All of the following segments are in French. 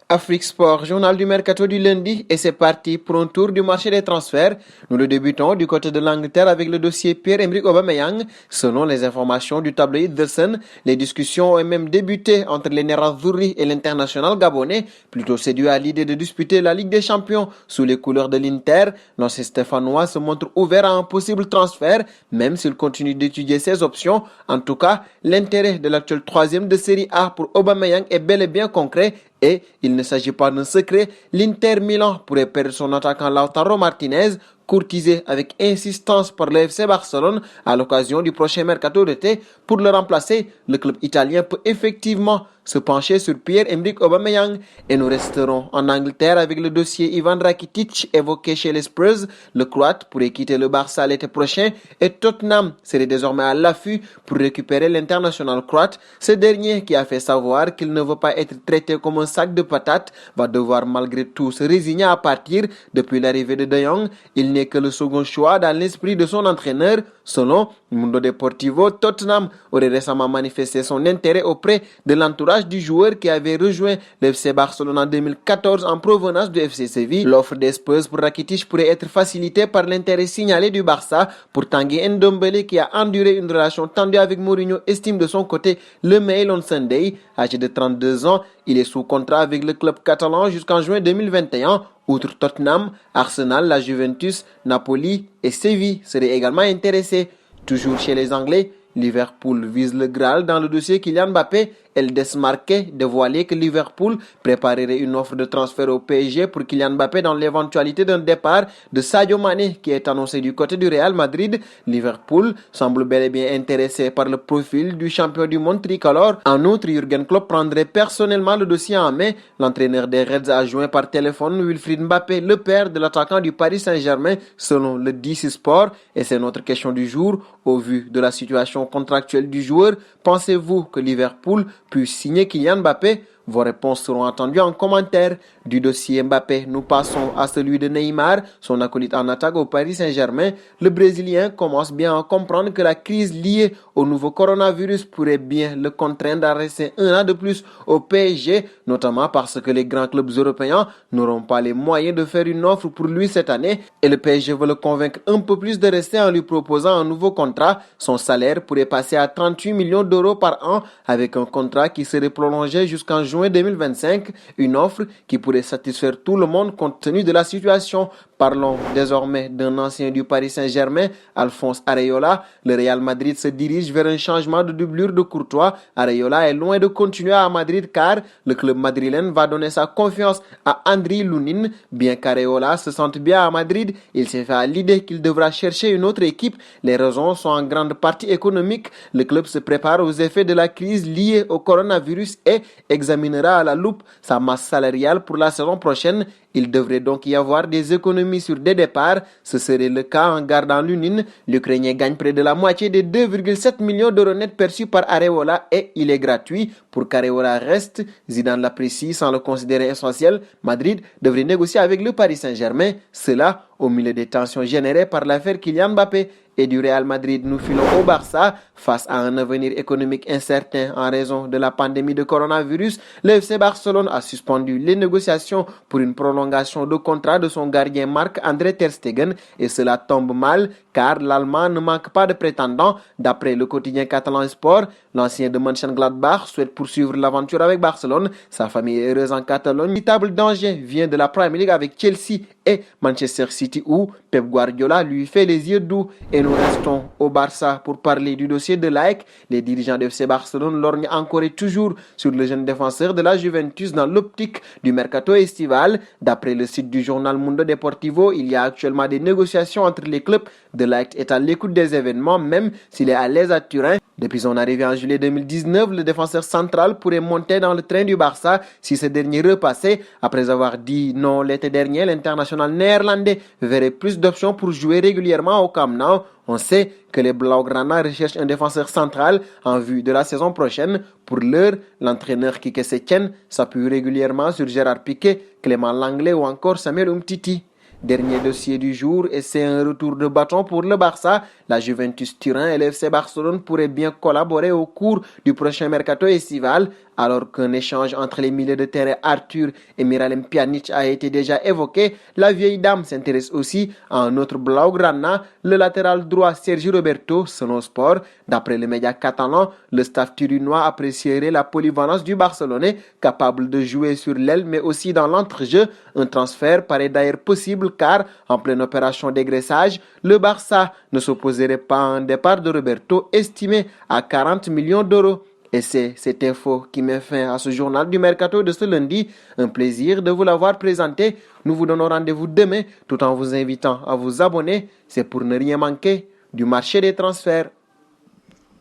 Afrique Sport, journal du mercato du lundi, et c'est parti pour un tour du marché des transferts. Nous le débutons du côté de l'Angleterre avec le dossier Pierre-Emerick Aubameyang. Selon les informations du tabloïd The Sun, les discussions ont même débuté entre les Nerazzurri et l'international gabonais, plutôt séduit à l'idée de disputer la Ligue des Champions sous les couleurs de l'Inter. L'ancien stéphanois se montre ouvert à un possible transfert, même s'il continue d'étudier ses options. En tout cas, l'intérêt de l'actuel troisième de Série A pour Aubameyang est bel et bien concret. Et il ne s'agit pas d'un secret, l'Inter Milan pourrait perdre son attaquant Lautaro Martinez, courtisé avec insistance par le FC Barcelone à l'occasion du prochain mercato d'été. Pour le remplacer, le club italien peut effectivement se pencher sur Pierre-Emerick Aubameyang. Et nous resterons en Angleterre avec le dossier Ivan Rakitic évoqué chez les Spurs. Le Croate pourrait quitter le Barça l'été prochain et Tottenham serait désormais à l'affût pour récupérer l'international croate. Ce dernier, qui a fait savoir qu'il ne veut pas être traité comme un sac de patates, va devoir malgré tout se résigner à partir. Depuis l'arrivée de De Jong, il n'est que le second choix dans l'esprit de son entraîneur. Selon Mundo Deportivo, Tottenham aurait récemment manifesté son intérêt auprès de l'entourage du joueur qui avait rejoint le FC Barcelone en 2014 en provenance du FC Séville. L'offre des Spurs pour Rakitic pourrait être facilitée par l'intérêt signalé du Barça pour Tanguy Ndombele, qui a enduré une relation tendue avec Mourinho, estime de son côté le Mail on Sunday. Âgé de 32 ans, il est sous contrat avec le club catalan jusqu'en juin 2021. Outre Tottenham, Arsenal, la Juventus, Napoli et Séville seraient également intéressés. Toujours chez les Anglais, Liverpool vise le Graal dans le dossier Kylian Mbappé. El Desmarqué dévoilait que Liverpool préparerait une offre de transfert au PSG pour Kylian Mbappé dans l'éventualité d'un départ de Sadio Mané qui est annoncé du côté du Real Madrid. Liverpool semble bel et bien intéressé par le profil du champion du monde tricolore. En outre, Jürgen Klopp prendrait personnellement le dossier en main. L'entraîneur des Reds a joint par téléphone Wilfried Mbappé, le père de l'attaquant du Paris Saint-Germain, selon le DC Sport. Et c'est notre question du jour. Au vu de la situation contractuelle du joueur, pensez-vous que Liverpool puisse signer Kylian Mbappé? Vos réponses seront attendues en commentaire. Du dossier Mbappé, nous passons à celui de Neymar, son acolyte en attaque au Paris Saint-Germain. Le Brésilien commence bien à comprendre que la crise liée au nouveau coronavirus pourrait bien le contraindre à rester un an de plus au PSG, notamment parce que les grands clubs européens n'auront pas les moyens de faire une offre pour lui cette année. Et le PSG veut le convaincre un peu plus de rester en lui proposant un nouveau contrat. Son salaire pourrait passer à 38 millions d'euros par an avec un contrat qui serait prolongé jusqu'en juin 2025, une offre qui pourrait satisfaire tout le monde compte tenu de la situation. Parlons désormais d'un ancien du Paris Saint-Germain, Alphonse Areola. Le Real Madrid se dirige vers un changement de doublure de Courtois. Areola est loin de continuer à Madrid car le club madrilène va donner sa confiance à Andriy Lunin. Bien qu'Areola se sente bien à Madrid, il s'est fait à l'idée qu'il devra chercher une autre équipe. Les raisons sont en grande partie économiques. Le club se prépare aux effets de la crise liée au coronavirus et examinera à la loupe sa masse salariale pour la saison prochaine. Il devrait donc y avoir des économies sur des départs. Ce serait le cas en gardant Lunin. L'Ukrainien gagne près de la moitié des 2,7 millions d'euros nets perçus par Areola et il est gratuit. Pour qu'Areola reste, Zidane l'apprécie sans le considérer essentiel. Madrid devrait négocier avec le Paris Saint-Germain. Cela au milieu des tensions générées par l'affaire Kylian Mbappé. Et du Real Madrid, nous filons au Barça. Face à un avenir économique incertain en raison de la pandémie de coronavirus, le FC Barcelone a suspendu les négociations pour une prolongation de contrat de son gardien Marc-André Ter Stegen. Et cela tombe mal car l'Allemand ne manque pas de prétendants. D'après le quotidien catalan Sport, l'ancien de Mönchengladbach souhaite poursuivre l'aventure avec Barcelone. Sa famille est heureuse en Catalogne. Véritable danger vient de la Premier League avec Chelsea et Manchester City où Pep Guardiola lui fait les yeux doux. Et nous restons au Barça pour parler du dossier de l'AEK. Les dirigeants de FC Barcelone lorgnent encore et toujours sur le jeune défenseur de la Juventus dans l'optique du mercato estival. D'après le site du journal Mundo Deportivo, il y a actuellement des négociations entre les clubs. De l'AEK est à l'écoute des événements, même s'il est à l'aise à Turin. Depuis son arrivée en juillet 2019, le défenseur central pourrait monter dans le train du Barça si ce dernier repassait. Après avoir dit non l'été dernier, l'international néerlandais verrait plus d'options pour jouer régulièrement au Camp Nou. On sait que les Blaugrana recherchent un défenseur central en vue de la saison prochaine. Pour l'heure, l'entraîneur Quique Setien s'appuie régulièrement sur Gérard Piqué, Clément Langlais ou encore Samuel Umtiti. Dernier dossier du jour et c'est un retour de bâton pour le Barça. La Juventus Turin et le FC Barcelone pourraient bien collaborer au cours du prochain mercato estival. Alors qu'un échange entre les milieux de terrain Arthur et Miralem Pjanic a été déjà évoqué, la vieille dame s'intéresse aussi à un autre blaugrana, le latéral droit Sergi Roberto, selon Sport. D'après les médias catalans, le staff turinois apprécierait la polyvalence du Barcelonais, capable de jouer sur l'aile mais aussi dans l'entrejeu. Un transfert paraît d'ailleurs possible car, en pleine opération dégraissage, le Barça ne s'opposerait pas à un départ de Roberto estimé à 40 millions d'euros. Et c'est cette info qui met fin à ce journal du Mercato de ce lundi. Un plaisir de vous l'avoir présenté. Nous vous donnons rendez-vous demain tout en vous invitant à vous abonner. C'est pour ne rien manquer du marché des transferts.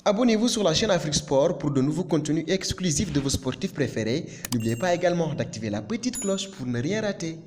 Abonnez-vous sur la chaîne Afrique Sport pour de nouveaux contenus exclusifs de vos sportifs préférés. N'oubliez pas également d'activer la petite cloche pour ne rien rater.